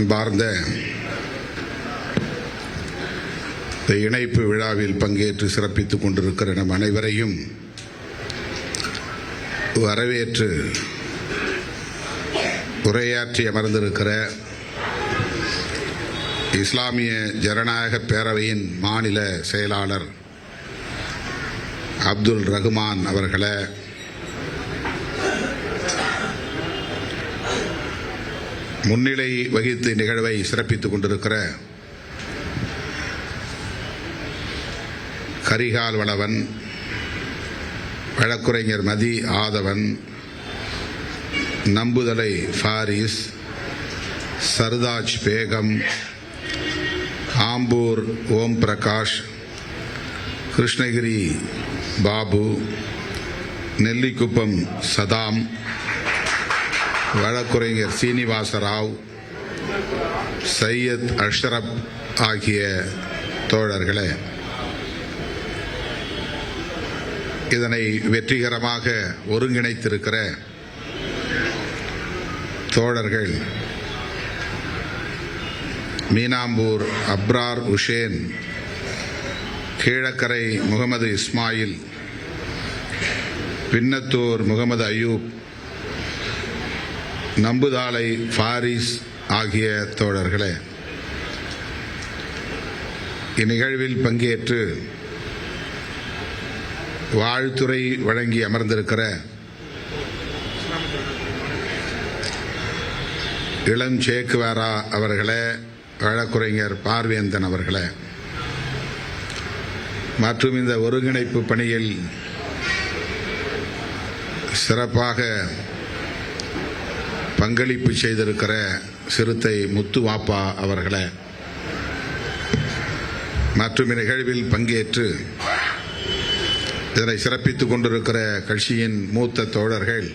அன்பார்ந்த இணைப்பு விழாவில் பங்கேற்று சிறப்பித்துக் கொண்டிருக்கிற நம் அனைவரையும் வரவேற்று உரையாற்றி அமர்ந்திருக்கிற இஸ்லாமிய ஜனநாயக பேரவையின் மாநில செயலாளர் அப்துல் ரகுமான் அவர்களே, முன்னிலை வகித்து நிகழ்வை சிறப்பித்துக் கொண்டிருக்கிற கரிகால் வளவன், வழக்குரைஞர் மதி ஆதவன், நம்புதலை ஃபாரிஸ், சர்தாஜ் பேகம், ஆம்பூர் ஓம் பிரகாஷ், கிருஷ்ணகிரி பாபு, நெல்லிக்குப்பம் சதாம், வழக்குரைஞர் சீனிவாசராவ், சையத் அஷ்ரப் ஆகிய தோழர்களே, இதனை வெற்றிகரமாக ஒருங்கிணைத்திருக்கிற தோழர்கள் மீனாம்பூர் அப்ரார் உஷேன், கீழக்கரை முகமது இஸ்மாயில், பின்னத்தூர் முகமது அயூப், நம்புதாலை ஃபாரிஸ் ஆகிய தோழர்களே, இந்நிகழ்வில் பங்கேற்று வாழ்த்துரை வழங்கி அமர்ந்திருக்கிற இளம் சேக்குவாரா அவர்களே, வழக்குரைஞர் பார்வேந்தன் அவர்களே, மற்றும் இந்த ஒருங்கிணைப்பு பணியில் சிறப்பாக பங்களிப்பு செய்திருக்கிற சிறுத்தை முத்துவாப்பா அவர்களே, மற்றும் இந்நிகழ்வில் பங்கேற்று இதனை சிறப்பித்துக் கொண்டிருக்கிற கட்சியின் மூத்த தோழர்கள்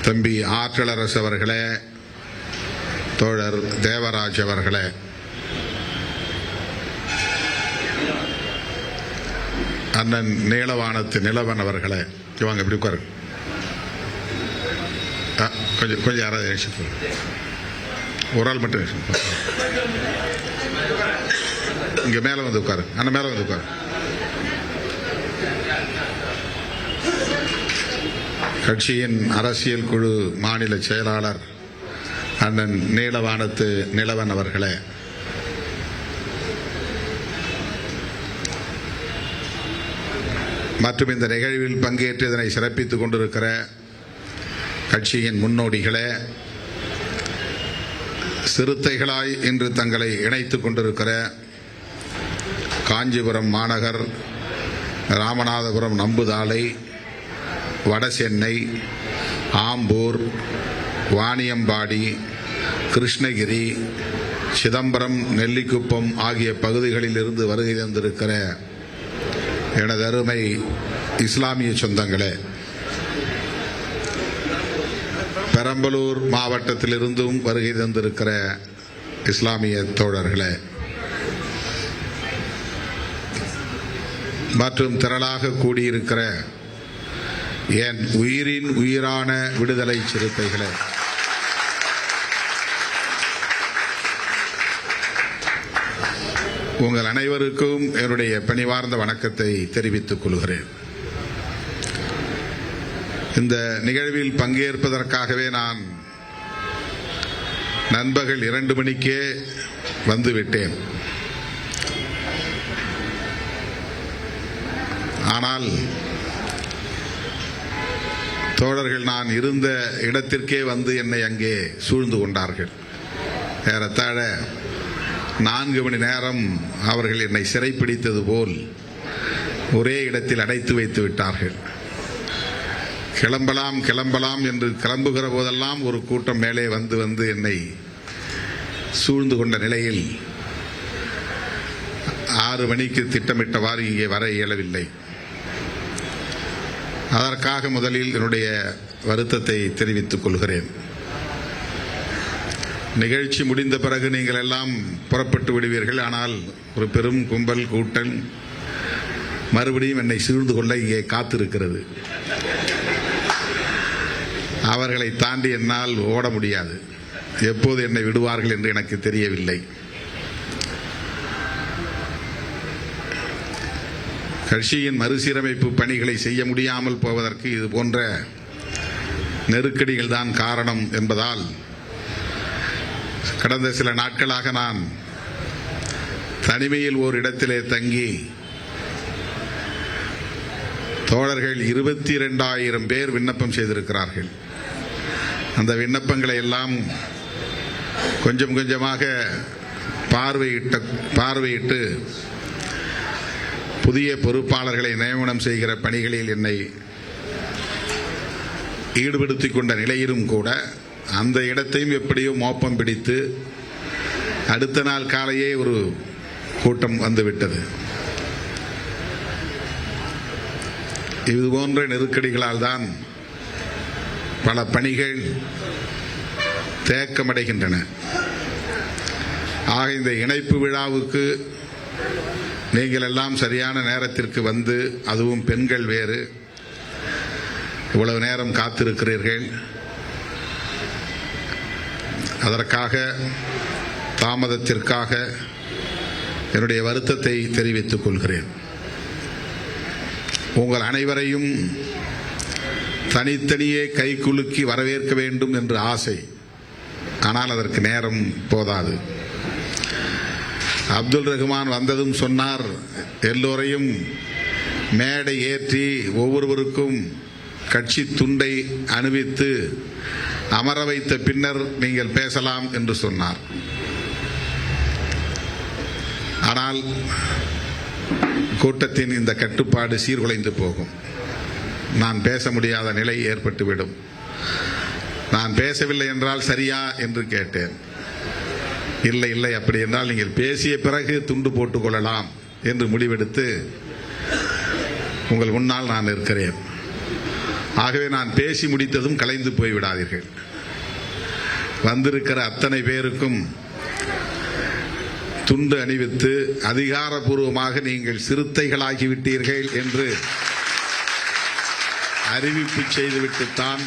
தம்பி ஆற்றலரசு அவர்களே, தோழர் தேவராஜ் அவர்களே, அண்ணன் நீலவானத்து நிலவன் அவர்களே, வாங்க இப்படி உட்காரு, கொஞ்சம் யாராவது ஒரு ஆள் மட்டும் இங்க மேல வந்து உட்காரு, அண்ணன் மேல வந்து உட்காரு. கட்சியின் அரசியல் குழு மாநில செயலாளர் அண்ணன் நீலவானத்து நிலவன் அவர்களே, மற்றும் இந்த நிகழ்வில் பங்கேற்று இதனை சிறப்பித்துக் கொண்டிருக்கிற கட்சியின் முன்னோடிகளே, சிறுத்தைகளாய் இன்று தங்களை இணைத்துக் கொண்டிருக்கிற காஞ்சிபுரம் மாநகர், ராமநாதபுரம் நம்புதாலை, வடசென்னை, ஆம்பூர், வாணியம்பாடி, கிருஷ்ணகிரி, சிதம்பரம், நெல்லிக்குப்பம் ஆகிய பகுதிகளில் இருந்து வருகை தந்திருக்கிற எனது அருமை இஸ்லாமிய சொந்தங்களே, பெரம்பலூர் மாவட்டத்திலிருந்தும் வருகை தந்திருக்கிற இஸ்லாமிய தோழர்களே, மற்றும் திரளாக கூடியிருக்கிற என் உயிரின் உயிரான விடுதலை சிறுத்தைகளே, உங்கள் அனைவருக்கும் என்னுடைய பணிவார்ந்த வணக்கத்தை தெரிவித்துக் கொள்கிறேன். இந்த நிகழ்வில் பங்கேற்பதற்காகவே நான் நண்பகல் 2 மணிக்கே வந்துவிட்டேன். ஆனால் தோழர்கள் நான் இருந்த இடத்திற்கே வந்து என்னை அங்கே சூழ்ந்து கொண்டார்கள். ஏறத்தாழ 4 மணி நேரம் அவர்கள் என்னை சிறைப்பிடித்தது போல் ஒரே இடத்தில் அடைத்து வைத்து விட்டார்கள். கிளம்பலாம் கிளம்பலாம் என்று கிளம்புகிற போதெல்லாம் ஒரு கூட்டம் மேலே வந்து வந்து என்னை சூழ்ந்து கொண்ட நிலையில் 6 மணிக்கு திட்டமிட்டவாறு இங்கே வர இயலவில்லை. அதற்காக முதலில் என்னுடைய வருத்தத்தை தெரிவித்துக் கொள்கிறேன். நிகழ்ச்சி முடிந்த பிறகு நீங்கள் எல்லாம் புறப்பட்டு விடுவீர்கள். ஆனால் ஒரு பெரும் கும்பல் கூட்டம் மறுபடியும் என்னை சூழ்ந்து கொள்ள இங்கே காத்திருக்கிறது. அவர்களை தாண்டி என்னால் ஓட முடியாது. எப்போது என்னை விடுவார்கள் என்று எனக்கு தெரியவில்லை. கட்சியின் மறுசீரமைப்பு பணிகளை செய்ய முடியாமல் போவதற்கு இது போன்ற நெருக்கடிகள் தான் காரணம் என்பதால் கடந்த சில நாட்களாக நான் தனிமையில் ஓர் இடத்திலே தங்கி தோழர்கள் 22,000 பேர் விண்ணப்பம் செய்திருக்கிறார்கள். அந்த விண்ணப்பங்களை எல்லாம் கொஞ்சம் கொஞ்சமாக பார்வையிட்டு புதிய பொறுப்பாளர்களை நியமனம் செய்கிற பணிகளில் என்னை ஈடுபடுத்திக் கொண்ட நிலையிலும் கூட அந்த இடத்தையும் எப்படியோ மோப்பம் பிடித்து அடுத்த நாள் காலையே ஒரு கூட்டம் வந்துவிட்டது. இது போன்ற நெருக்கடிகளால் தான் பல பணிகள் தேக்கமடைகின்றன. ஆக இந்த இணைப்பு விழாவுக்கு நீங்கள் எல்லாம் சரியான நேரத்திற்கு வந்து, அதுவும் பெண்கள் வேறு, இவ்வளவு நேரம் காத்திருக்கிறீர்கள். அதற்காக தாமதத்திற்காக என்னுடைய வருத்தத்தை தெரிவித்துக் கொள்கிறேன். உங்கள் அனைவரையும் தனித்தனியே கைகுலுக்கி வரவேற்க வேண்டும் என்று ஆசை. ஆனால் அதற்கு நேரம் போதாது. அப்துல் ரஹ்மான் வந்ததும் சொன்னார், எல்லோரையும் மேடை ஏற்றி ஒவ்வொருவருக்கும் கட்சி துண்டை அணிவித்து அமர வைத்த பின்னர் நீங்கள் பேசலாம் என்று சொன்னார். ஆனால் கூட்டத்தின் இந்த கட்டுப்பாடு சீர்குலைந்து போகும். நான் பேச முடியாத நிலை ஏற்பட்டுவிடும். நான் பேசவில்லை என்றால் சரியா என்று கேட்டேன். இல்லை இல்லை, அப்படி என்றால் நீங்கள் பேசிய பிறகு துண்டு போட்டுக் கொள்ளலாம் என்று முடிவெடுத்து உங்கள் முன்னால் நான் இருக்கிறேன். ஆகவே நான் பேசி முடித்ததும் கலைந்து போய்விடாதீர்கள். வந்திருக்கிற அத்தனை பேருக்கும் துண்டு அணிவித்து அதிகாரப்பூர்வமாக நீங்கள் சிறுத்தைகளாகிவிட்டீர்கள் என்று அறிவிப்பு செய்துவிட்டுத்தான்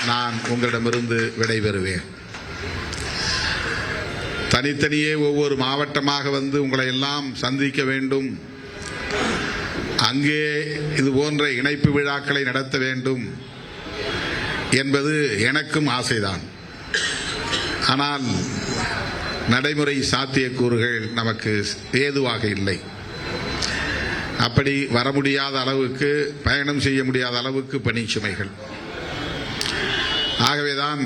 நான் உங்களிடமிருந்து விடைபெறுவேன். தனித்தனியே ஒவ்வொரு மாவட்டமாக வந்து உங்களை எல்லாம் சந்திக்க வேண்டும், அங்கே இது போன்ற இணைப்பு விழாக்களை நடத்த வேண்டும் என்பது எனக்கும் ஆசைதான். ஆனால் நடைமுறை சாத்தியக்கூறுகள் நமக்கு ஏதுவாக இல்லை. அப்படி வர முடியாத அளவுக்கு, பயணம் செய்ய முடியாத அளவுக்கு பணிச்சுமைகள். ஆகவேதான்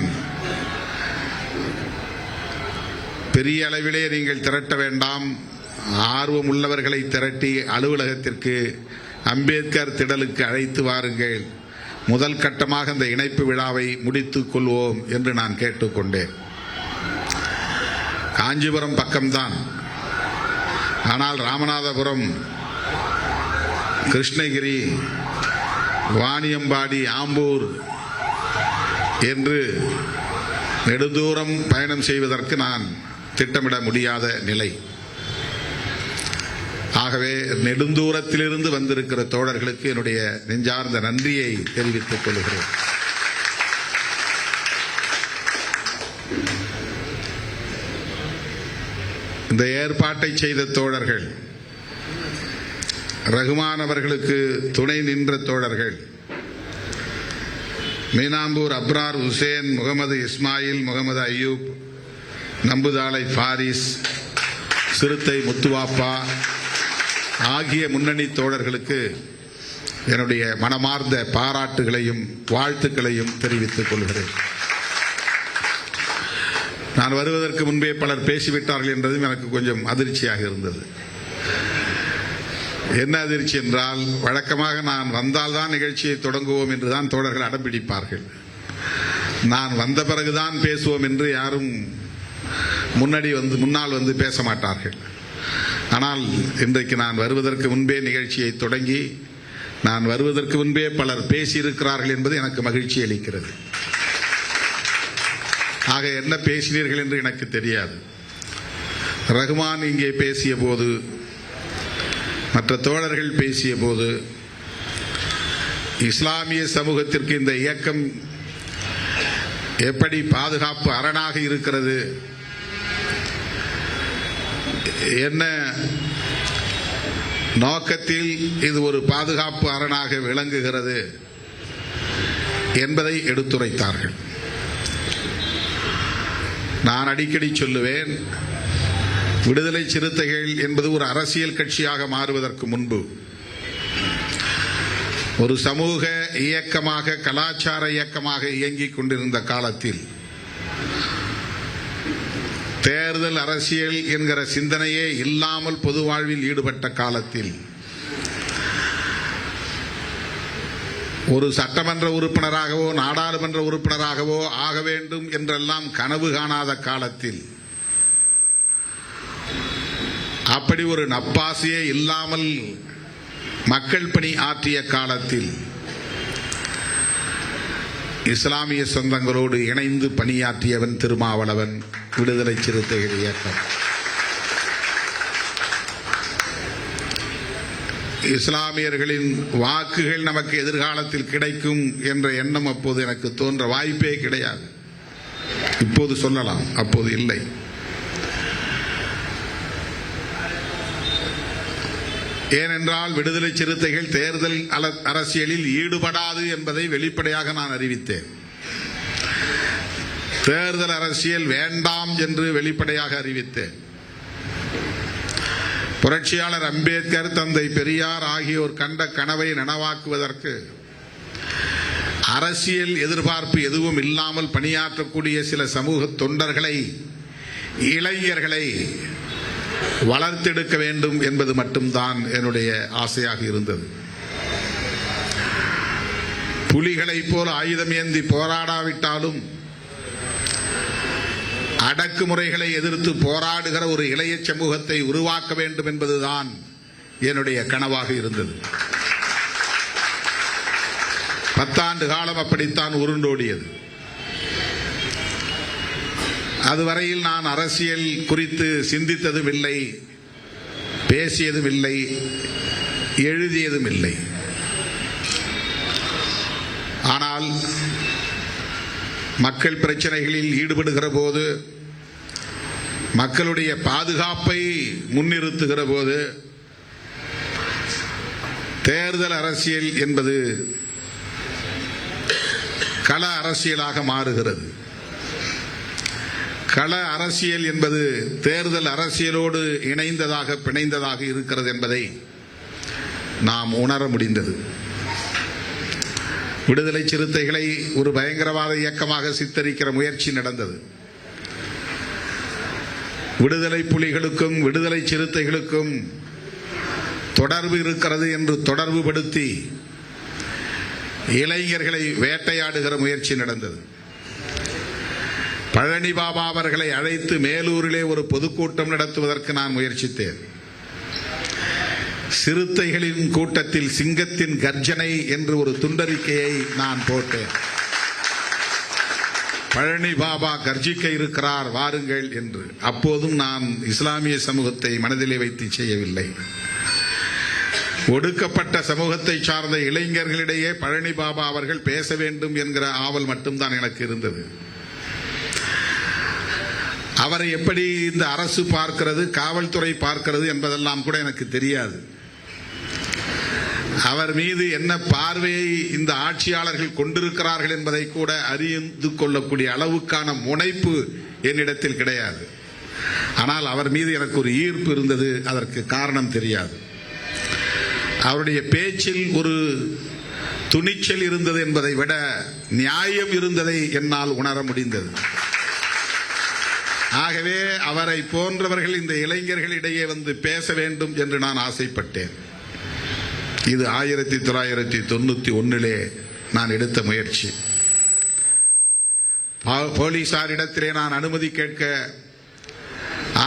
பெரிய அளவிலே நீங்கள் திரட்ட வேண்டாம், ஆர்வம் உள்ளவர்களை திரட்டி அலுவலகத்திற்கு அம்பேத்கர் திடலுக்கு அழைத்து வாருங்கள், முதல் கட்டமாக இந்த இணைப்பு விழாவை முடித்துக் கொள்வோம் என்று நான் கேட்டுக்கொண்டேன். காஞ்சிபுரம் பக்கம்தான், ஆனால் ராமநாதபுரம், கிருஷ்ணகிரி, வாணியம்பாடி, ஆம்பூர் என்று நெடுந்தூரம் பயணம் செய்வதற்கு நான் திட்டமிட முடியாத நிலை. ஆகவே நெடுந்தூரத்திலிருந்து வந்திருக்கிற தோழர்களுக்கு என்னுடைய நெஞ்சார்ந்த நன்றியை தெரிவித்துக் கொள்கிறேன். இந்த ஏற்பாட்டை செய்த தோழர்கள், ரஹ்மான் அவர்களுக்கு துணை நின்ற தோழர்கள், மீனாம்பூர் அப்ரார் ஹுசேன், முகமது இஸ்மாயில், முகமது அய்யூப், நம்புதாளை பாரிஸ், சிறுத்தை முத்துவாப்பா ஆகிய முன்னணி தோழர்களுக்கு என்னுடைய மனமார்ந்த பாராட்டுகளையும் வாழ்த்துக்களையும் தெரிவித்துக் கொள்கிறேன். நான் வருவதற்கு முன்பே பலர் பேசிவிட்டார்கள் என்றதும் எனக்கு கொஞ்சம் அதிர்ச்சியாக இருந்தது. என்ன அதிர்ச்சி என்றால், வழக்கமாக நான் வந்தால்தான் நிகழ்ச்சியை தொடங்குவோம் என்றுதான் தோழர்கள் அடம்பிடிப்பார்கள். நான் வந்த பிறகுதான் பேசுவோம் என்று யாரும் முன்னால் வந்து பேச மாட்டார்கள். ஆனால் இன்றைக்கு நான் வருவதற்கு முன்பே நிகழ்ச்சியை தொடங்கி, நான் வருவதற்கு முன்பே பலர் பேசியிருக்கிறார்கள் என்பது எனக்கு மகிழ்ச்சி அளிக்கிறது. ஆக என்ன பேசினீர்கள் என்று எனக்கு தெரியாது. ரஹ்மான் இங்கே பேசிய போது, மற்ற தோழர்கள் பேசிய போது, இஸ்லாமிய சமூகத்திற்கு இந்த இயக்கம் எப்படி பாதுகாப்பு அரணாக இருக்கிறது, என்ன நோக்கத்தில் இது ஒரு பாதுகாப்பு அரணாக விளங்குகிறது என்பதை எடுத்துரைத்தார்கள். நான் அடிக்கடி சொல்லுவேன், விடுதலை சிறுத்தைகள் என்பது ஒரு அரசியல் கட்சியாக மாறுவதற்கு முன்பு ஒரு சமூக இயக்கமாக, கலாச்சார இயக்கமாக இயங்கிக் கொண்டிருந்த காலத்தில், தேர்தல் அரசியல் என்கிற சிந்தனையே இல்லாமல் பொது வாழ்வில் ஈடுபட்ட காலத்தில், ஒரு சட்டமன்ற உறுப்பினராகவோ நாடாளுமன்ற உறுப்பினராகவோ ஆக வேண்டும் என்றெல்லாம் கனவு காணாத காலத்தில், அப்படி ஒரு நப்பாசையே இல்லாமல் மக்கள் பணி ஆற்றிய காலத்தில், இஸ்லாமிய சொந்தங்களோடு இணைந்து பணியாற்றியவன் திருமாவளவன், விடுதலை சிறுத்தைகள் இயக்கம். இஸ்லாமியர்களின் வாக்குகள் நமக்கு எதிர்காலத்தில் கிடைக்கும் என்ற எண்ணம் அப்போது எனக்கு தோன்ற வாய்ப்பே கிடையாது. இப்போது சொல்லலாம், அப்போது இல்லை. ஏனென்றால் விடுதலை சிறுத்தைகள் தேர்தல் அரசியலில் ஈடுபடாது என்பதை வெளிப்படையாக நான் அறிவித்தேன். தேர்தல் அரசியல் வேண்டாம் என்று வெளிப்படையாக அறிவித்தேன். புரட்சியாளர் அம்பேத்கர், தந்தை பெரியார் ஆகியோர் கண்ட கனவை நனவாக்குவதற்கு அரசியல் எதிர்பார்ப்பு எதுவும் இல்லாமல் பணியாற்றக்கூடிய சில சமூக தொண்டர்களை, இளைஞர்களை வளர்த்தெடுக்க வேண்டும் என்பது மட்டும்தான் என்னுடைய ஆசையாக இருந்தது. புலிகளைப் போல ஆயுதம் ஏந்தி போராடாவிட்டாலும் அடக்குமுறைகளை எதிர்த்து போராடுகிற ஒரு இளைய சமூகத்தை உருவாக்க வேண்டும் என்பதுதான் என்னுடைய கனவாக இருந்தது. 10 ஆண்டு காலம் அப்படித்தான் உருண்டோடியது. அதுவரையில் நான் அரசியல் குறித்து சிந்தித்ததும் இல்லை, பேசியதும் இல்லை, எழுதியதும் இல்லை. ஆனால் மக்கள் பிரச்சனைகளில் ஈடுபடுகிற போது, மக்களுடைய பாதுகாப்பை முன்னிறுத்துகிற போது, தேர்தல் அரசியல் என்பது கள அரசியலாக மாறுகிறது. கள அரசியல் என்பது தேர்தல் அரசியலோடு இணைந்ததாக, பிணைந்ததாக இருக்கிறது என்பதை நாம் உணர முடிந்தது. விடுதலை சிறுத்தைகளை ஒரு பயங்கரவாத இயக்கமாக சித்தரிக்கிற முயற்சி நடந்தது. விடுதலை புலிகளுக்கும் விடுதலை சிறுத்தைகளுக்கும் தொடர்பு இருக்கிறது என்று தொடர்பு படுத்தி இளைஞர்களை வேட்டையாடுகிற முயற்சி நடந்தது. பழனி பாபா அவர்களை அழைத்து மேலூரிலே ஒரு பொதுக்கூட்டம் நடத்துவதற்கு நான் முயற்சித்தேன். சிறுத்தைகளின் கூட்டத்தில் சிங்கத்தின் கர்ஜனை என்று ஒரு துண்டறிக்கையை நான் போட்டேன். பழனி பாபா கர்ஜிக்க இருக்கிறார், வாருங்கள் என்று. அப்போதும் நான் இஸ்லாமிய சமூகத்தை மனதிலே வைத்து செய்யவில்லை. ஒடுக்கப்பட்ட சமூகத்தை சார்ந்த இளைஞர்களிடையே பழனி பாபா அவர்கள் பேச வேண்டும் என்கிற ஆவல் மட்டும்தான் எனக்கு இருந்தது. அவரை எப்படி இந்த அரசு பார்க்கிறது, காவல்துறை பார்க்கிறது என்பதெல்லாம் கூட எனக்கு தெரியாது. அவர் மீது என்ன பார்வையை இந்த ஆட்சியாளர்கள் கொண்டிருக்கிறார்கள் என்பதை கூட அறிந்து கொள்ளக்கூடிய அளவுக்கான முனைப்பு என்னிடத்தில் கிடையாது. ஆனால் அவர் மீது எனக்கு ஒரு ஈர்ப்பு இருந்தது. அதற்கு காரணம் தெரியாது. அவருடைய பேச்சில் ஒரு துணிச்சல் இருந்தது என்பதை விட நியாயம் இருந்ததை என்னால் உணர முடிந்தது. ஆகவே அவரை போன்றவர்கள் இந்த இளைஞர்களிடையே வந்து பேச வேண்டும் என்று நான் ஆசைப்பட்டேன். இது 1991 நான் எடுத்த முயற்சி. போலீசாரிடத்திலே நான் அனுமதி கேட்க,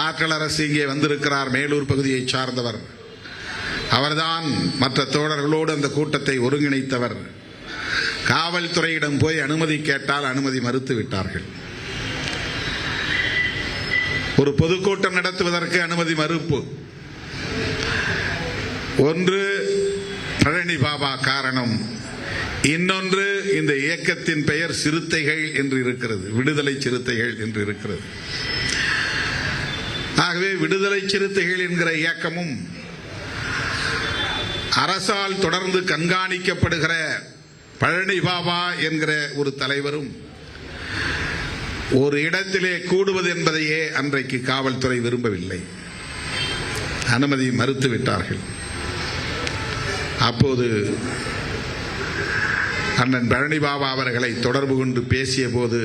ஆற்றல் அரசு இங்கே வந்திருக்கிறார், மேலூர் பகுதியை சார்ந்தவர். அவர்தான் மற்ற தோழர்களோடு அந்த கூட்டத்தை ஒருங்கிணைத்தவர். காவல்துறையிடம் போய் அனுமதி கேட்டால் அனுமதி மறுத்து விட்டார்கள். ஒரு பொதுக்கூட்டம் நடத்துவதற்கு அனுமதி மறுப்பு. ஒன்று பழனி பாபா காரணம், இன்னொன்று, இந்த இயக்கத்தின் பெயர் சிறுத்தைகள் என்று இருக்கிறது, விடுதலை சிறுத்தைகள் என்று இருக்கிறது. ஆகவே விடுதலை சிறுத்தைகள் என்கிற இயக்கமும் அரசால் தொடர்ந்து கண்காணிக்கப்படுகிற பழனி பாபா என்கிற ஒரு தலைவரும் ஒரு இடத்திலே கூடுவது என்பதையே அன்றைக்கு காவல்துறை விரும்பவில்லை, அனுமதி மறுத்துவிட்டார்கள். அப்போது அண்ணன் பழனி பாபா அவர்களை தொடர்பு கொண்டு பேசிய போது,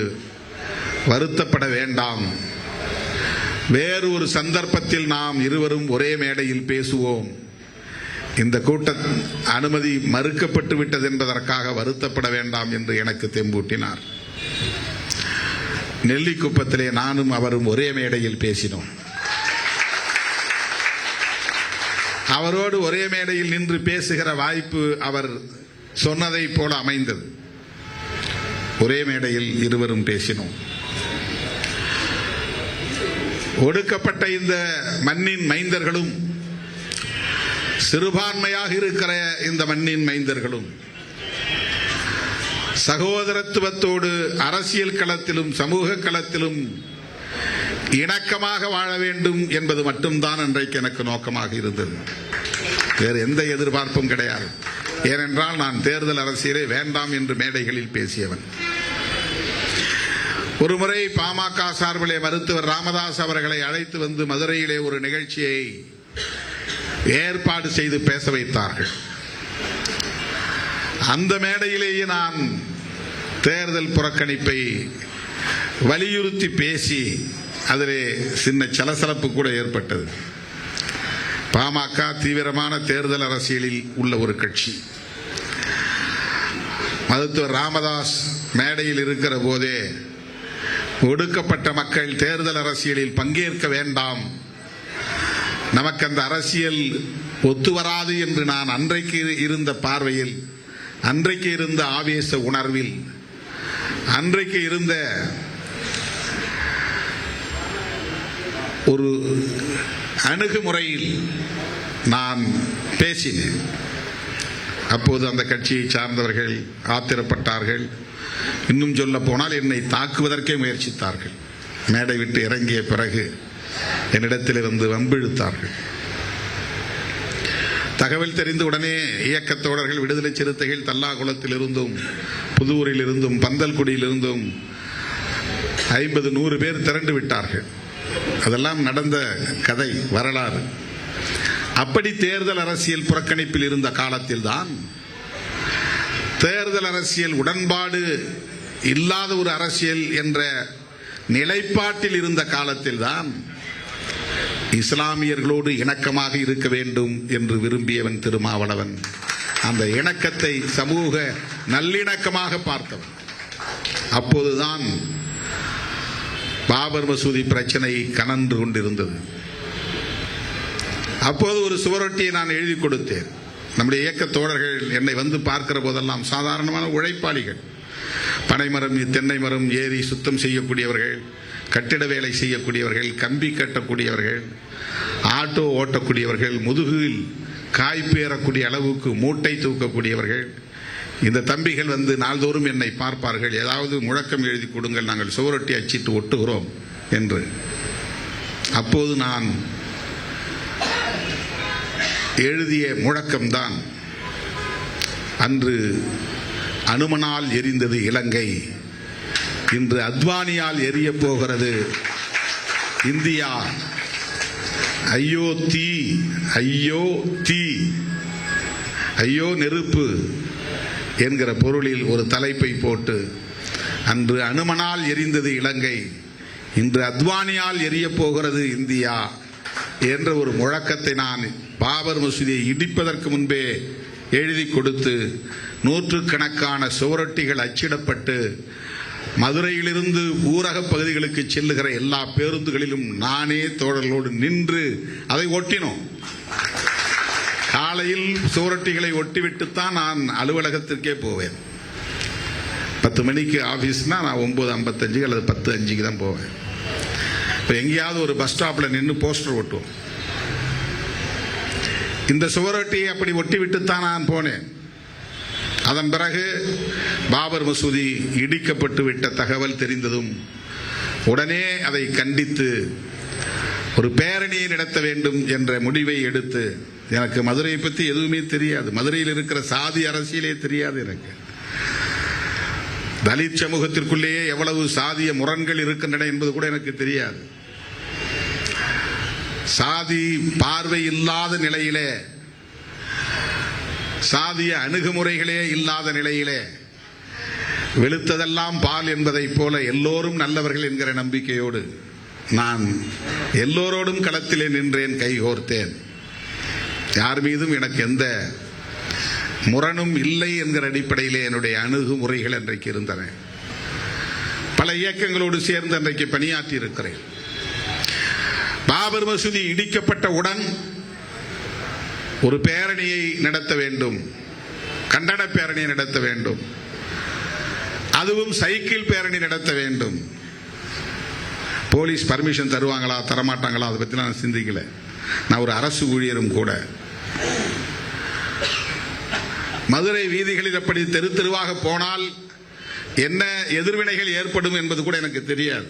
வருத்தப்பட வேண்டாம், வேறு ஒரு சந்தர்ப்பத்தில் நாம் இருவரும் ஒரே மேடையில் பேசுவோம், இந்த கூட்ட அனுமதி மறுக்கப்பட்டு விட்டது என்பதற்காக வருத்தப்பட வேண்டாம் என்று எனக்கு தெம்பூட்டினார். நெல்லிக்குப்பத்திலே நானும் அவரும் ஒரே மேடையில் பேசினோம். அவரோடு ஒரே மேடையில் நின்று பேசுகிற வாய்ப்பு அவர் சொன்னதை போல அமைந்தது. ஒரே மேடையில் இருவரும் பேசினோம். ஒடுக்கப்பட்ட இந்த மண்ணின் மைந்தர்களும், சிறுபான்மையாக இருக்கிற இந்த மண்ணின் மைந்தர்களும் சகோதரத்துவத்தோடு அரசியல் களத்திலும் சமூக களத்திலும் இணக்கமாக வாழ வேண்டும் என்பது மட்டும்தான் அன்றைக்கு எனக்கு நோக்கமாக இருந்தது. வேறு எந்த எதிர்பார்ப்பும் கிடையாது. ஏனென்றால் நான் தேர்தல் அரசியலை வேண்டாம் என்று மேடைகளில் பேசியவன். ஒருமுறை பாமக சார்பிலே மருத்துவர் ராமதாஸ் அவர்களை அழைத்து வந்து மதுரையிலே ஒரு நிகழ்ச்சியை ஏற்பாடு செய்து பேச வைத்தார்கள். அந்த மேடையிலேயே நான் தேர்தல் புறக்கணிப்பை வலியுறுத்தி பேசி அதிலே சின்ன சலசலப்பு கூட ஏற்பட்டது. பாமக தீவிரமான தேர்தல் அரசியலில் உள்ள ஒரு கட்சி. மருத்துவர் ராமதாஸ் மேடையில் இருக்கிற போதே ஒடுக்கப்பட்ட மக்கள் தேர்தல் அரசியலில் பங்கேற்க வேண்டாம், நமக்கு அந்த அரசியல் ஒத்து வராது என்று நான் அன்றைக்கு இருந்த பார்வையில், அன்றைக்கு இருந்த ஆவேச உணர்வில், அன்றைக்கு இருந்த ஒரு அணுகுமுறையில் நான் பேசினேன். அப்போது அந்த கட்சியை சார்ந்தவர்கள் ஆத்திரப்பட்டார்கள். இன்னும் சொல்ல போனால் என்னை தாக்குவதற்கே முயற்சித்தார்கள். மேடை விட்டு இறங்கிய பிறகு என்னிடத்தில் வந்து வம்பிழுத்தார்கள். தகவல் தெரிந்த உடனே இயக்கத் தோழர்கள், விடுதலை சிறுத்தைகள் தல்லாகுளத்தில் இருந்தும் புதூரில் இருந்தும் பந்தல்குடியில் இருந்தும் 50-100 பேர் திரண்டு விட்டார்கள். அதெல்லாம் நடந்த கதை, வரலாறு. அப்படி தேர்தல் அரசியல் புறக்கணிப்பில் இருந்த காலத்தில் தான், தேர்தல் அரசியல் உடன்பாடு இல்லாத ஒரு அரசியல் என்ற நிலைப்பாட்டில் இருந்த காலத்தில் தான் இஸ்லாமியர்களோடு இணக்கமாக இருக்க வேண்டும் என்று விரும்பியவன் திருமாவளவன். அந்த இணக்கத்தை சமூக நல்லிணக்கமாக பார்த்தவன். அப்போதுதான் பாபர் மசூதி பிரச்சனை கனன்று கொண்டிருந்தது. அப்போது ஒரு சுவரொட்டியை நான் எழுதி கொடுத்தேன். நம்முடைய இயக்க தோழர்கள் என்னை வந்து பார்க்கிற போதெல்லாம் சாதாரணமான உழைப்பாளிகள், பனைமரம் தென்னை மரம் ஏறி சுத்தம் செய்யக்கூடியவர்கள், கட்டிட வேலை செய்யக்கூடியவர்கள், கம்பி கட்டக்கூடியவர்கள், ஆட்டோ ஓட்டக்கூடியவர்கள், முதுகில் காய்ப்பேறக்கூடிய அளவுக்கு மூட்டை தூக்கக்கூடியவர்கள், இந்த தம்பிகள் வந்து நாள்தோறும் என்னை பார்ப்பார்கள். ஏதாவது முழக்கம் எழுதி கொடுங்கள், நாங்கள் சுவரொட்டி அச்சிட்டு ஒட்டுகிறோம் என்று. அப்போது நான் எழுதிய முழக்கம்தான், அன்று அனுமனால் எரிந்தது இலங்கை, இன்று அத்வானியால் எரிய போகிறது இந்தியா, ஐயோ தீ, ஐயோ தீ, ஐயோ நெருப்பு என்கிற பொருளில் ஒரு தலைப்பை போட்டு, அன்று அனுமனால் எரிந்தது இலங்கை, இன்று அத்வானியால் எரிய போகிறது இந்தியா என்ற ஒரு முழக்கத்தை நான் பாபர் மசூதியை இடிப்பதற்கு முன்பே எழுதி கொடுத்து, நூற்றுக்கணக்கான சுவரொட்டிகள் அச்சிடப்பட்டு மதுரையிலிருந்து ஊரக பகுதிகளுக்கு செல்லுகிற எல்லா பேருந்துகளிலும் நானே தோழர்களோடு நின்று அதை ஒட்டினோம். காலையில் சுவரொட்டிகளை ஒட்டிவிட்டுத்தான் நான் அலுவலகத்திற்கே போவேன். 10 மணிக்கு ஆபீஸ்னா நான் 9:55 அல்லது 10:05 தான் போவேன். இப்போ எங்கேயாவது ஒரு பஸ் ஸ்டாப்ல நின்று போஸ்டர் ஒட்டுவோம். இந்த சுவரொட்டியை அப்படி ஒட்டிவிட்டுத்தான் நான் போனேன். அதன் பிறகு பாபர் மசூதி இடிக்கப்பட்டு விட்ட தகவல் தெரிந்ததும் உடனே அதை கண்டித்து ஒரு பேரணியை நடத்த வேண்டும் என்ற முடிவை எடுத்து, எனக்கு மதுரையை பற்றி எதுவுமே தெரியாது, மதுரையில் இருக்கிற சாதி அரசியலே தெரியாது, எனக்கு தலித் சமூகத்திற்குள்ளேயே எவ்வளவு சாதிய முரண்கள் இருக்கின்றன என்பது கூட எனக்கு தெரியாது. சாதி பார்வை இல்லாத நிலையிலே, சாதிய அணுகுமுறைகளே இல்லாத நிலையிலே வெளுத்ததெல்லாம் பால் என்பதைப் போல எல்லோரும் நல்லவர்கள் என்கிற நம்பிக்கையோடு நான் எல்லோரோடும் களத்திலே நின்றேன், கைகோர்த்தேன். யார் மீதும் எனக்கு எந்த முரணும் இல்லை என்கிற அடிப்படையிலே என்னுடைய அணுகுமுறைகள் அன்றைக்கு இருந்தன. பல இயக்கங்களோடு சேர்ந்து அன்றைக்கு பணியாற்றி இருக்கிறேன். பாபர் மசூதி இடிக்கப்பட்டவுடன் ஒரு பேரணியை நடத்த வேண்டும், கண்டன பேரணியை நடத்த வேண்டும், அதுவும் சைக்கிள் பேரணி நடத்த வேண்டும். போலீஸ் பர்மிஷன் தருவாங்களா தரமாட்டாங்களா அதை பற்றி நான் சிந்திக்கல. நான் ஒரு அரசு ஊழியரும் கூட. மதுரை வீதிகளில் அப்படி தெரு தெருவாக போனால் என்ன எதிர்வினைகள் ஏற்படும் என்பது கூட எனக்கு தெரியாது.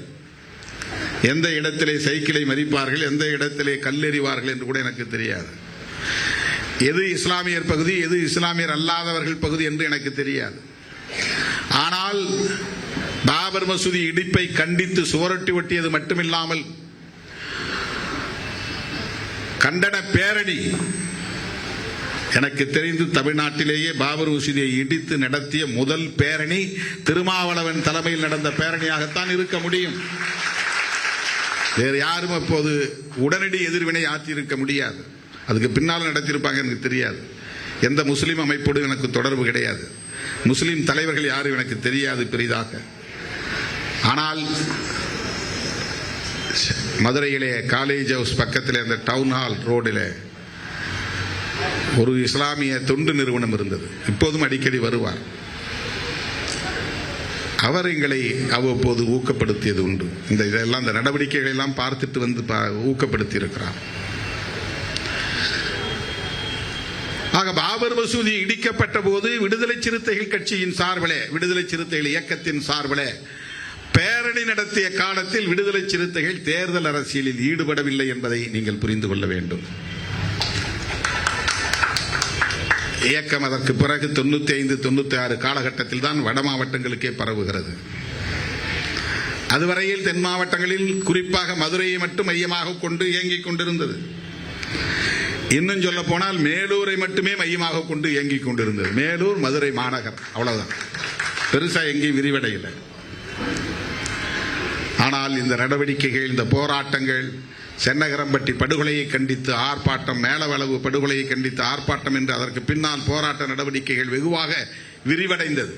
எந்த இடத்திலே சைக்கிளை மறிப்பார்கள், எந்த இடத்திலே கல்லெறிவார்கள் என்று கூட எனக்கு தெரியாது. எது இஸ்லாமியர் பகுதி, எது இஸ்லாமியர் அல்லாதவர்கள் பகுதி என்று எனக்கு தெரியாது. ஆனால் பாபர் மசூதி இடிப்பை கண்டித்து சுவரொட்டி ஒட்டியது மட்டுமில்லாமல் கண்டன பேரணி, எனக்கு தெரிந்து தமிழ்நாட்டிலேயே பாபர் மசூதியை இடித்து நடத்திய முதல் பேரணி திருமாவளவன் தலைமையில் நடந்த பேரணியாகத்தான் இருக்க முடியும். வேறு யாரும் அப்போது உடனடி எதிர்வினை ஆற்றியிருக்க முடியாது. அதுக்கு பின்னால் நடத்தியிருப்பாங்க எனக்கு தெரியாது. எந்த முஸ்லீம் அமைப்போடு எனக்கு தொடர்பு கிடையாது. முஸ்லீம் தலைவர்கள் யாரும் எனக்கு தெரியாது பெரிதாக. ஆனால் மதுரையிலே காலேஜ் ஹவுஸ் பக்கத்தில் அந்த டவுன் ஹால் ரோடில் ஒரு இஸ்லாமிய தொண்டு நிறுவனம் இருந்தது. இப்போதும் அடிக்கடி வருவார். அவர் எங்களை அவ்வப்போது ஊக்கப்படுத்தியது உண்டு. இதெல்லாம் இந்த நடவடிக்கைகளை எல்லாம் பார்த்துட்டு வந்து ஊக்கப்படுத்தி இருக்கிறார். ஆக பாபர் மசூதி இடிக்கப்பட்ட போது விடுதலை சிறுத்தைகள் கட்சியின் சார்பிலே, விடுதலை சிறுத்தைகள் இயக்கத்தின் சார்பிலே பேரணி நடத்திய காலத்தில் விடுதலை சிறுத்தைகள் தேர்தல் அரசியலில் ஈடுபடவில்லை என்பதை நீங்கள் புரிந்து கொள்ள வேண்டும். இயக்கம் அதற்கு பிறகு 95, 96 காலகட்டத்தில் தான் வட மாவட்டங்களுக்கே பரவுகிறது. அதுவரையில் தென் மாவட்டங்களில் குறிப்பாக மதுரையை மட்டும் மையமாக கொண்டு இயங்கிக் கொண்டிருந்தது. இன்னும் சொல்ல போனால் மேலூரை மட்டுமே மையமாக கொண்டு இயங்கிக் கொண்டிருந்தது. மேலூர், மதுரை மாநகர், அவ்வளவுதான். பெருசா எங்கேயும் விரிவடையில. ஆனால் இந்த நடவடிக்கைகள், இந்த போராட்டங்கள், சென்னகரம்பட்டி படுகொலையை கண்டித்து ஆர்ப்பாட்டம், மேலவளவு படுகொலையை கண்டித்து ஆர்ப்பாட்டம் என்று அதற்கு பின்னால் போராட்ட நடவடிக்கைகள் வெகுவாக விரிவடைந்தது.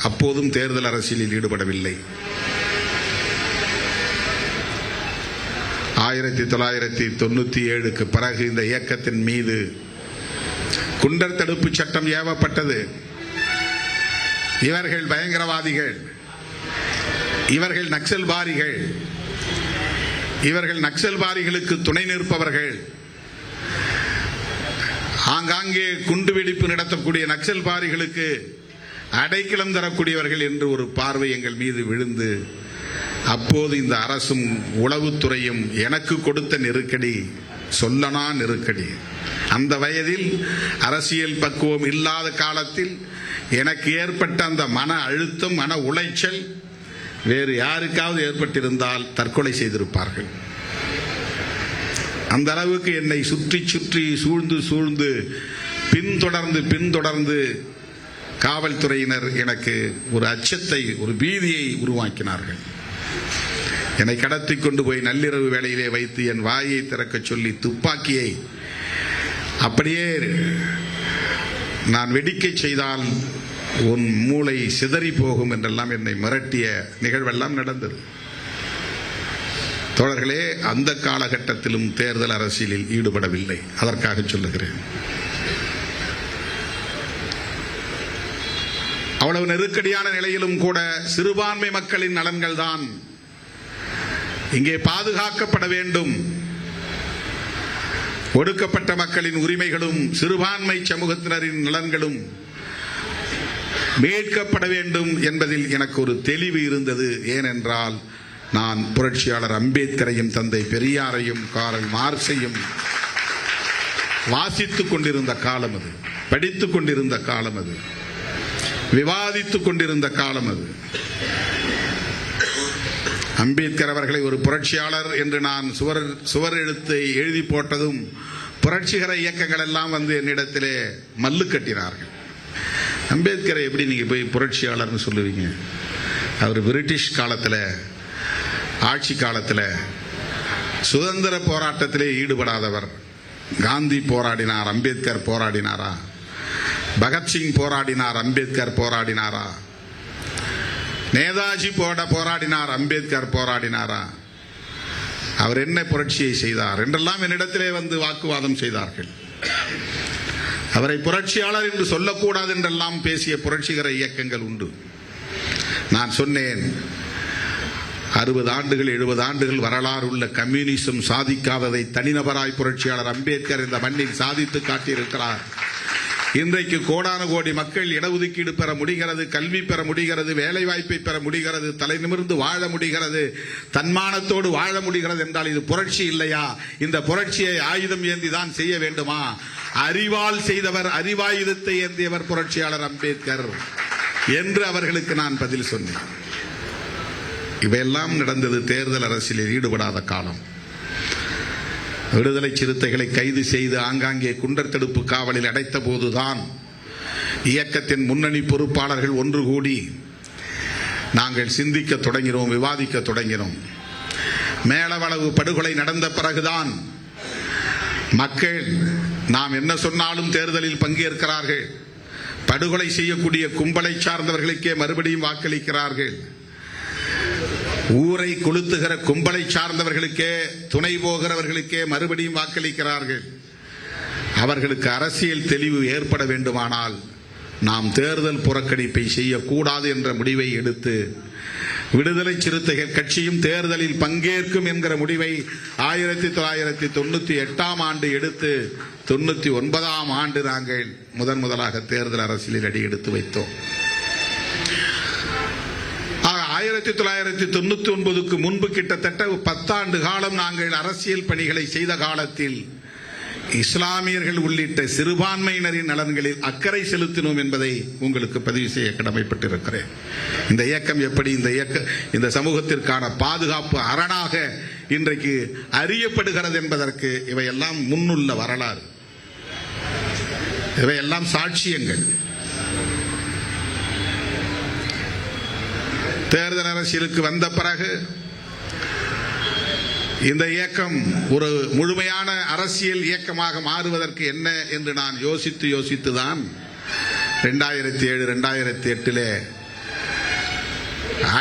அப்போதும் தேர்தல் அரசியலில் ஈடுபடவில்லை. 1997க்கு பிறகு இந்த இயக்கத்தின் மீது குண்டர் தடுப்பு சட்டம் ஏவப்பட்டது. இவர்கள் பயங்கரவாதிகள், இவர்கள் நக்சல்பாரிகள், இவர்கள் நக்சல்பாரிகளுக்கு துணை நிற்பவர்கள், ஆங்காங்கே குண்டுவெடிப்பு நடத்தக்கூடிய நக்சல்பாரிகளுக்கு அடைக்கலம் தரக்கூடியவர்கள் என்று ஒரு பார்வை எங்கள் மீது விழுந்து, அப்போது இந்த அரசும் உளவுத்துறையும் எனக்கு கொடுத்த நெருக்கடி சொல்லனா நெருக்கடி. அந்த வயதில் அரசியல் பக்குவம் இல்லாத காலத்தில் எனக்கு ஏற்பட்ட அந்த மன அழுத்தம், மன உளைச்சல் வேறு யாருக்காவது ஏற்பட்டிருந்தால் தற்கொலை செய்திருப்பார்கள். அந்த அளவுக்கு என்னை சுற்றி சுற்றி சூழ்ந்து பின்தொடர்ந்து காவல்துறையினர் எனக்கு ஒரு அச்சத்தை, ஒரு பீதியை உருவாக்கினார்கள். என்னை கடத்தி கொண்டு போய் நள்ளிரவு வேளையிலே வைத்து என் வாயை திறக்க சொல்லி துப்பாக்கியை அப்படியே நான் வெடிக்கை செய்தால் உன் மூளை சிதறி போகும் என்றெல்லாம் என்னை மிரட்டிய நிகழ்வெல்லாம் நடந்தது. தோழர்களே, அந்த காலகட்டத்திலும் தேர்தல் அரசியலில் ஈடுபடவில்லை. அதற்காக சொல்லுகிறேன். அவ்வளவு நெருக்கடியான நிலையிலும் கூட சிறுபான்மை மக்களின் நலன்கள் தான் இங்கே பாதுகாக்கப்பட வேண்டும். ஒடுக்கப்பட்ட மக்களின் உரிமைகளும் சிறுபான்மை சமூகத்தினரின் நலன்களும் மீட்கப்பட வேண்டும் என்பதில் எனக்கு ஒரு தெளிவு இருந்தது. ஏனென்றால் நான் புரட்சியாளர் அம்பேத்கரையும் தந்தை பெரியாரையும் காரல் மார்க்ஸையும் வாசித்துக் கொண்டிருந்த காலம் அது, படித்துக் கொண்டிருந்த காலம் அது, விவாதித்துக் கொண்டிருந்த காலம் அது. அம்பேத்கர் அவர்களை ஒரு புரட்சியாளர் என்று நான் சுவர் எழுத்தை எழுதி போட்டதும் புரட்சிகர இயக்கங்கள் எல்லாம் வந்து என்னிடத்திலே மல்லு கட்டினார்கள். அம்பேத்கரை எப்படி நீங்க போய் புரட்சியாளர்னு சொல்லுவீங்க? அவர் பிரிட்டிஷ் காலத்தில், ஆட்சி காலத்தில் சுதந்திர போராட்டத்திலே ஈடுபடாதவர். காந்தி போராடினார், அம்பேத்கர் போராடினாரா? பகத்சிங் போராடினார், அம்பேத்கர் போராடினாரா? நேதாஜி போராடினார், அம்பேத்கர் போராடினாரா? அவர் என்ன புரட்சியை செய்தார் என்றெல்லாம் என்னிடத்திலே வந்து வாக்குவாதம் செய்தார்கள். அவரை புரட்சியாளர் என்று சொல்லக்கூடாது என்றெல்லாம் பேசிய புரட்சிகர இயக்கங்கள் உண்டு. நான் சொன்னேன், 60 ஆண்டுகள் 70 ஆண்டுகள் வரலாறு உள்ள கம்யூனிசம் சாதிக்காததை தனிநபராய் புரட்சியாளர் அம்பேத்கர் இந்த மண்ணில் சாதித்து காட்டியிருக்கிறார். இன்றைக்கு கோடான கோடி மக்கள் இடஒதுக்கீடு பெற முடிகிறது, கல்வி பெற முடிகிறது, வேலை வாய்ப்பை பெற முடிகிறது, தலை நிமிர்ந்து வாழ முடிகிறது, தன்மானத்தோடு வாழ முடிகிறது என்றால் இது புரட்சி இல்லையா? இந்த புரட்சியை ஆயுதம் ஏந்தி தான் செய்ய வேண்டுமா? அறிவால் செய்தவர், அறிவாயுதத்தை ஏந்தியவர் புரட்சியாளர் அம்பேத்கர் என்று அவர்களுக்கு நான் பதில் சொன்னேன். இவையெல்லாம் நடந்தது தேர்தல் அரசியலில் ஈடுபடாத காலம். விடுதலை சிறுத்தைகளை கைது செய்து ஆங்காங்கே குண்டர் தடுப்பு காவலில் அடைத்த போதுதான் இயக்கத்தின் முன்னணி பொறுப்பாளர்கள் ஒன்று கூடி நாங்கள் சிந்திக்க தொடங்கினோம், விவாதிக்க தொடங்கினோம். மேலவளவு படுகொலை நடந்த பிறகுதான் மக்கள் நாம் என்ன சொன்னாலும் தேர்தலில் பங்கேற்கிறார்கள். படுகொலை செய்யக்கூடிய கும்பலை சார்ந்தவர்களுக்கே மறுபடியும் வாக்களிக்கிறார்கள். ஊரை கொளுத்துகிற கும்பலை சார்ந்தவர்களுக்கே, துணை போகிறவர்களுக்கே மறுபடியும் வாக்களிக்கிறார்கள். அவர்களுக்கு அரசியல் தெளிவு ஏற்பட வேண்டுமானால் நாம் தேர்தல் புறக்கணிப்பை செய்யக்கூடாது என்ற முடிவை எடுத்து விடுதலை சிறுத்தைகள் கட்சியும் தேர்தலில் பங்கேற்கும் என்கிற முடிவை 1998 ஆண்டு எடுத்து 99 ஆண்டு நாங்கள் முதலாக தேர்தல் அரசியலில் அடி எடுத்து வைத்தோம். 1999க்கு முன்பு கிட்டத்தட்ட 10 ஆண்டு காலம் நாங்கள் அரசியல் பணிகளை செய்த காலத்தில் இஸ்லாமியர்கள் உள்ளிட்ட சிறுபான்மையினரின் நலன்களில் அக்கறை செலுத்தினோம் என்பதை உங்களுக்கு பதிவு செய்ய கடமைப்பட்டிருக்கிறேன். இந்த இயக்கம் எப்படி இந்த சமூகத்திற்கான பாதுகாப்பு அரணாக இன்றைக்கு அறியப்படுகிறது என்பதற்கு இவையெல்லாம் முன்னுள்ள வரலாறு, இவையெல்லாம் சாட்சியங்கள். தேர்தல் அரசியலுக்கு வந்த பிறகு இந்த இயக்கம் ஒரு முழுமையான அரசியல் இயக்கமாக மாறுவதற்கு என்ன என்று நான் யோசித்துதான் 2007 2008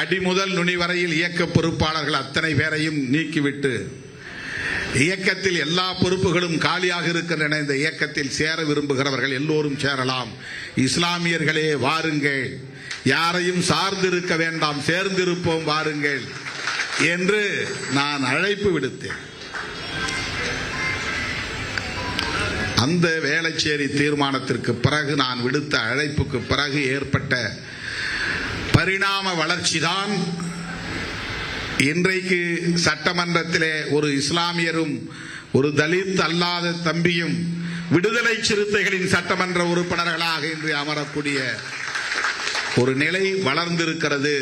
அடிமுதல் நுனி வரையில் இயக்க பொறுப்பாளர்கள் அத்தனை பேரையும் நீக்கிவிட்டு இயக்கத்தில் எல்லா பொறுப்புகளும் காலியாக இருக்கின்றன. இந்த இயக்கத்தில் சேர விரும்புகிறவர்கள் எல்லோரும் சேரலாம், இஸ்லாமியர்களே வாருங்கள், யாரையும் சார்ந்திருக்க வேண்டாம், சேர்ந்திருப்போம் வாருங்கள் என்று நான் அழைப்பு விடுத்தேன். அந்த வேளச்சேரி தீர்மானத்திற்கு பிறகு நான் விடுத்த அழைப்புக்கு பிறகு ஏற்பட்ட பரிணாம வளர்ச்சிதான் இன்றைக்கு சட்டமன்றத்திலே ஒரு இஸ்லாமியரும் ஒரு தலித் அல்லாத தம்பியும் விடுதலை சிறுத்தைகளின் சட்டமன்ற உறுப்பினர்களாக இன்று அமரக்கூடிய ஒரு நிலை வளர்ந்திருக்கிறது.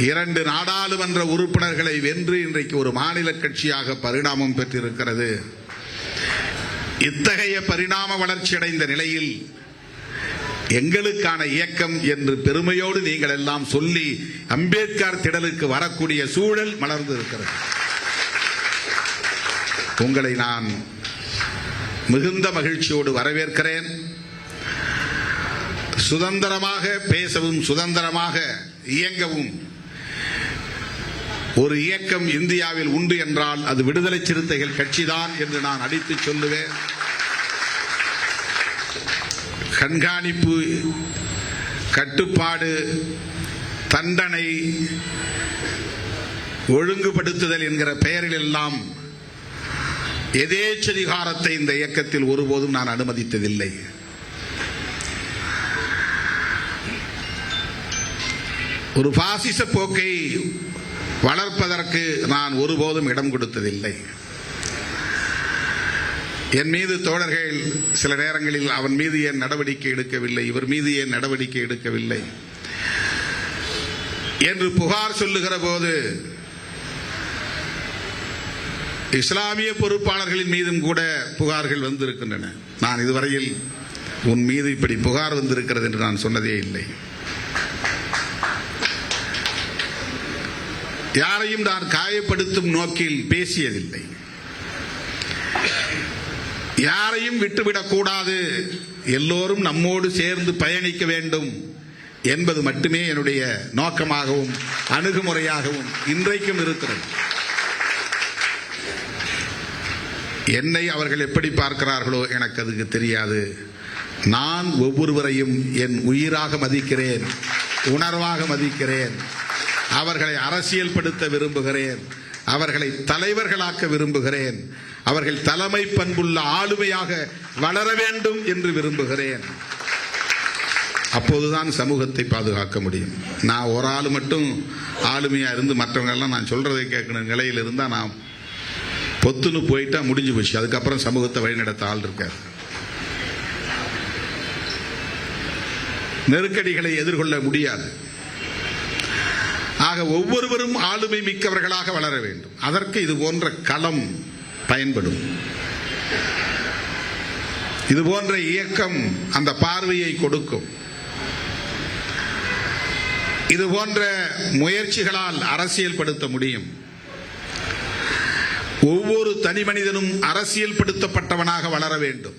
2 நாடாளுமன்ற உறுப்பினர்களை வென்று இன்றைக்கு ஒரு மாநில கட்சியாக பரிணாமம் பெற்றிருக்கிறது. இத்தகைய பரிணாம வளர்ச்சி அடைந்த நிலையில் எங்களுக்கான இயக்கம் என்று பெருமையோடு நீங்கள் எல்லாம் சொல்லி அம்பேத்கர் திடலுக்கு வரக்கூடிய சூழல் மலர்ந்திருக்கிறது. உங்களை நான் மிகுந்த மகிழ்ச்சியோடு வரவேற்கிறேன். சுதந்திரமாக பேசவும் சுதந்திரமாக இயங்கவும் ஒரு இயக்கம் இந்தியாவில் உண்டு என்றால் அது விடுதலை சிறுத்தைகள் கட்சிதான் என்று நான் அடித்து சொல்லுவேன். கண்காணிப்பு, கட்டுப்பாடு, தண்டனை, ஒழுங்குபடுத்துதல் என்கிற பெயரில் எல்லாம் எதேச்சதிகாரத்தை இந்த இயக்கத்தில் ஒருபோதும் நான் அனுமதித்ததில்லை. ஒரு பாசிச போக்கை வளர்ப்பதற்கு நான் ஒருபோதும் இடம் கொடுத்ததில்லை. என் மீது தோழர்கள் சில நேரங்களில் அவன் மீது ஏன் நடவடிக்கை எடுக்கவில்லை, இவர் மீது ஏன் நடவடிக்கை எடுக்கவில்லை என்று புகார் சொல்லுகிற போது இஸ்லாமிய பொறுப்பாளர்களின் மீதும் கூட புகார்கள் வந்திருக்கின்றன. நான் இதுவரையில் உன் மீது இப்படி புகார் வந்திருக்கிறது என்று நான் சொன்னதே இல்லை. யாரையும் நான் காயப்படுத்தும் நோக்கில் பேசியதில்லை. யாரையும் விட்டுவிடக் கூடாது, எல்லோரும் நம்மோடு சேர்ந்து பயணிக்க வேண்டும் என்பது மட்டுமே என்னுடைய நோக்கமாகவும் அணுகுமுறையாகவும் இன்றைக்கும் இருக்கிறது. என்னை அவர்கள் எப்படி பார்க்கிறார்களோ எனக்கு அதுக்கு தெரியாது. நான் ஒவ்வொருவரையும் என் உயிராக மதிக்கிறேன், உணர்வாக மதிக்கிறேன். அவர்களை அரசியல் படுத்த விரும்புகிறேன், அவர்களை தலைவர்களாக்க விரும்புகிறேன், அவர்கள் தலைமை பண்புள்ள ஆளுமையாக வளர வேண்டும் என்று விரும்புகிறேன். அப்போதுதான் சமூகத்தை பாதுகாக்க முடியும். நான் ஒரு ஆள் மட்டும் ஆளுமையா இருந்து மற்றவங்க எல்லாம் நான் சொல்றதை கேட்கணும் நிலையில் இருந்தா நான் பொத்துன்னு போயிட்டா முடிஞ்சு போச்சு. அதுக்கப்புறம் சமூகத்தை வழிநடத்த ஆள் இருக்கார். நெருக்கடிகளை எதிர்கொள்ள முடியாது. ஆக ஒவ்வொருவரும் ஆளுமை மிக்கவர்களாக வளர வேண்டும். அதற்கு இது போன்ற களம் பயன்படும். இது போன்ற இயக்கம் அந்த பார்வையை கொடுக்கும். இது போன்ற முயற்சிகளால் அரசியல் படுத்த முடியும். ஒவ்வொரு தனி மனிதனும் அரசியல் படுத்தப்பட்டவனாக வளர வேண்டும்.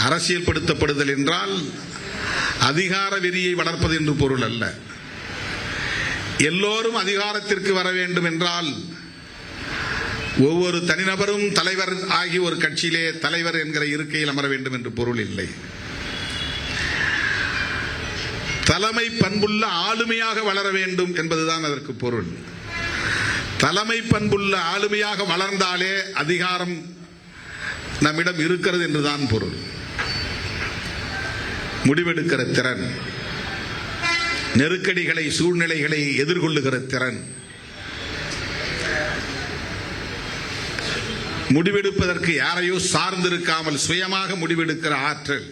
அரசியல் படுத்தப்படுதல் என்றால் அதிகார வெறியை வளர்ப்பது என்று பொருள் அல்ல. எல்லோரும் அதிகாரத்திற்கு வர வேண்டும் என்றால் ஒவ்வொரு தனிநபரும் தலைவர் ஆகி ஒரு கட்சியிலே தலைவர் என்கிற இருக்கையில் அமர வேண்டும் என்று பொருள் இல்லை. தலைமை பண்புள்ள ஆளுமையாக வளர வேண்டும் என்பதுதான் அதற்கு பொருள். தலைமை பண்புள்ள ஆளுமையாக வளர்ந்தாலே அதிகாரம் நம்மிடம் இருக்கிறது என்றுதான் பொருள். முடிவெடுக்கிற திறன், நெருக்கடிகளை சூழ்நிலைகளை எதிர்கொள்ளுகிற திறன், முடிவெடுப்பதற்கு யாரையோ சார்ந்திருக்காமல் சுயமாக முடிவெடுக்கிற ஆற்றல்,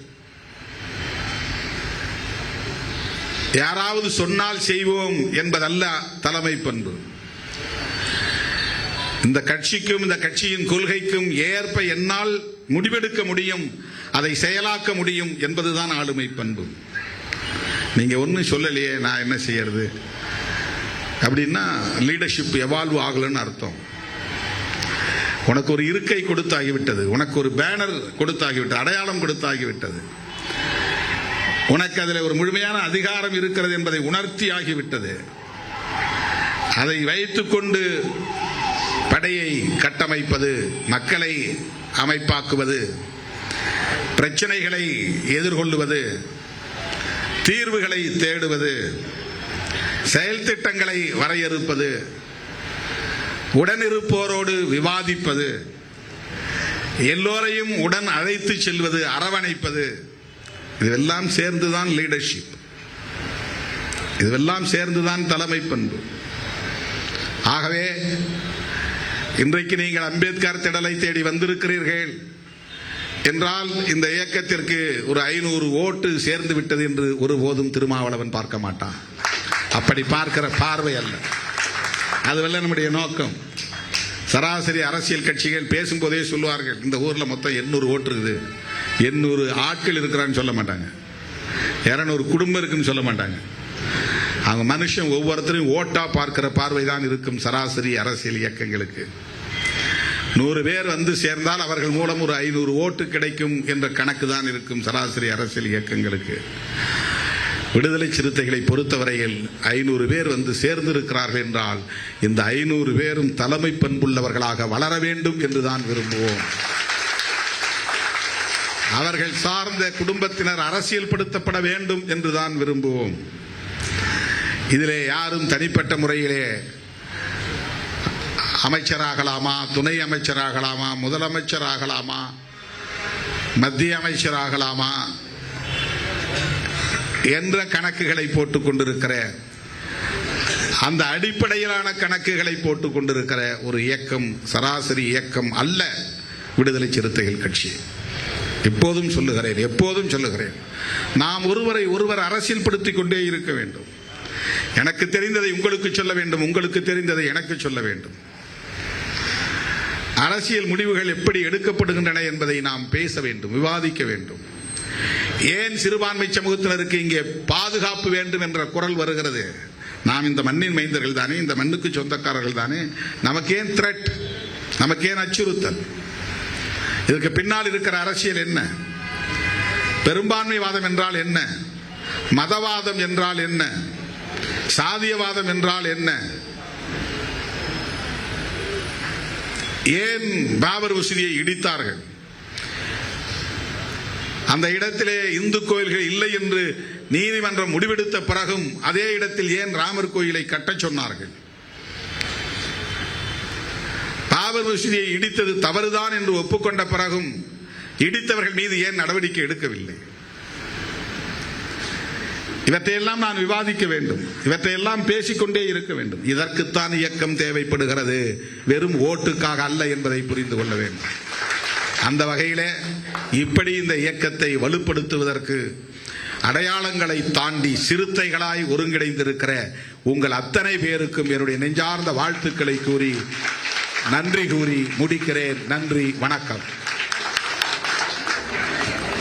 யாராவது சொன்னால் செய்வோம் என்பதல்ல தலைமை பண்பு. இந்த கட்சிக்கும் இந்த கட்சியின் கொள்கைக்கும் ஏற்ப என்னால் முடிவெடுக்க முடியும், அதை செயலாக்க முடியும் என்பதுதான் ஆளுமை பண்பு. நீங்க ஒன்னும் சொல்லலையே நான் என்ன செய்யறது அப்படின்னா லீடர்ஷிப் எவால்வ் ஆகலன்னு அர்த்தம். உனக்கு ஒரு இருக்கை கொடுத்தாகிவிட்டது, உனக்கு ஒரு பேனர் கொடுத்தாகிவிட்டது, அடையாளம் கொடுத்தாகிவிட்டது, உனக்கு அதில் ஒரு முழுமையான அதிகாரம் இருக்கிறது என்பதை உணர்த்தி ஆகிவிட்டது. அதை வைத்துக்கொண்டு படையை கட்டமைப்பது, மக்களை அமைப்பாக்குவது, பிரச்சனைகளை எதிர்கொள்வது, தீர்வுகளை தேடுவது, செயல் திட்டங்களை வரையறுப்பது, உடனிருப்போரோடு விவாதிப்பது, எல்லோரையும் உடன் அழைத்து செல்வது, அரவணைப்பது, இதுவெல்லாம் சேர்ந்துதான் லீடர்ஷிப், இதுவெல்லாம் சேர்ந்துதான் தலைமை பண்பு. ஆகவே இன்றைக்கு நீங்கள் அம்பேத்கர் திடலை தேடி வந்திருக்கிறீர்கள் என்றால் இந்த இயக்கத்திற்கு ஒரு 500 ஓட்டு சேர்ந்து விட்டது என்று ஒருபோதும் திருமாவளவன் பார்க்க மாட்டான். அப்படி பார்க்கிற பார்வை அல்ல, அதுவல்ல நம்முடைய நோக்கம். சராசரி அரசியல் கட்சிகள் பேசும்போதே சொல்லுவார்கள், இந்த ஊர்ல மொத்தம் 800 ஓட்டு இருக்குது, 800 ஆட்கள் இருக்கிறான்னு சொல்ல மாட்டாங்க, 200 குடும்பம் இருக்குன்னு சொல்ல மாட்டாங்க. அவங்க மனுஷன் ஒவ்வொருத்தரையும் ஓட்டா பார்க்கிற பார்வை தான் இருக்கும். சராசரி அரசியல் இயக்கங்களுக்கு 100 பேர் வந்து சேர்ந்தால் அவர்கள் மூலம் ஒரு 500 ஓட்டு கிடைக்கும் என்ற கணக்கு தான் இருக்கும் சராசரி அரசியல் இயக்கங்களுக்கு. விடுதலை சிறுத்தைகளை பொறுத்தவரையில் 500 பேர் வந்து சேர்ந்திருக்கிறார்கள் என்றால் இந்த 500 பேரும் தலைமை பண்புள்ளவர்களாக வளர வேண்டும் என்றுதான் விரும்புவோம். அவர்கள் சார்ந்த குடும்பத்தினர் அரசியல் படுத்தப்பட வேண்டும் என்றுதான் விரும்புவோம். இதிலே யாரும் தனிப்பட்ட முறையிலே அமைச்சராகலாமா, துணை அமைச்சராகலாமா, முதலமைச்சராகலாமா, மத்திய அமைச்சராகலாமா, என்ற கணக்குகளை போட்டுக் கொண்டிருக்கிற, அந்த அடிப்படையிலான கணக்குகளை போட்டுக் கொண்டிருக்கிற ஒரு இயக்கம், சராசரி இயக்கம் அல்ல விடுதலை சிறுத்தைகள் கட்சி. எப்போதும் சொல்லுகிறேன், நாம் ஒருவரை ஒருவர் அரசியல் படுத்திக் கொண்டே இருக்க வேண்டும். எனக்கு தெரிந்ததை உங்களுக்கு சொல்ல வேண்டும், உங்களுக்கு தெரிந்ததை எனக்கு சொல்ல வேண்டும். அரசியல் முடிவுகள் எப்படி எடுக்கப்படுகின்றன என்பதை நாம் பேச வேண்டும், விவாதிக்க வேண்டும். ஏன் சிறுபான்மை சமூகத்தினருக்கு இங்கே பாதுகாப்பு வேண்டும் என்ற குரல் வருகிறது? நாம் இந்த மண்ணின் மைந்தர்கள் தானே, இந்த மண்ணுக்கு சொந்தக்காரர்கள் தானே, நமக்கேன் த்ரெட், நமக்கேன் அச்சுறுத்தல்? இதற்கு பின்னால் இருக்கிற அரசியல் என்ன? பெரும்பான்மைவாதம் என்றால் என்ன? மதவாதம் என்றால் என்ன? சாதியவாதம் என்றால் என்ன? ஏன் பாபர் மசூதியை இடித்தார்கள்? அந்த இடத்திலே இந்து கோயில்கள் இல்லை என்று நீதிமன்றம் முடிவெடுத்த பிறகும் அதே இடத்தில் ஏன் ராமர் கோயிலை கட்டச் சொன்னார்கள்? பாபர் மசூதியை இடித்தது தவறுதான் என்று ஒப்புக்கொண்ட பிறகும் இடித்தவர்கள் மீது ஏன் நடவடிக்கை எடுக்கவில்லை? இவற்றையெல்லாம் நான் விவாதிக்க வேண்டும், இவற்றையெல்லாம் பேசிக்கொண்டே இருக்க வேண்டும். இதற்குத்தான் இயக்கம் தேவைப்படுகிறது, வெறும் ஓட்டுக்காக அல்ல என்பதை புரிந்து கொள்ள வேண்டும். அந்த வகையிலே இப்படி இந்த இயக்கத்தை வலுப்படுத்துவதற்கு அடையாளங்களை தாண்டி சிறுத்தைகளாய் ஒருங்கிணைந்திருக்கிற உங்கள் அத்தனை பேருக்கும் என்னுடைய நெஞ்சார்ந்த வாழ்த்துக்களை கூறி நன்றி கூறி முடிக்கிறேன். நன்றி, வணக்கம்.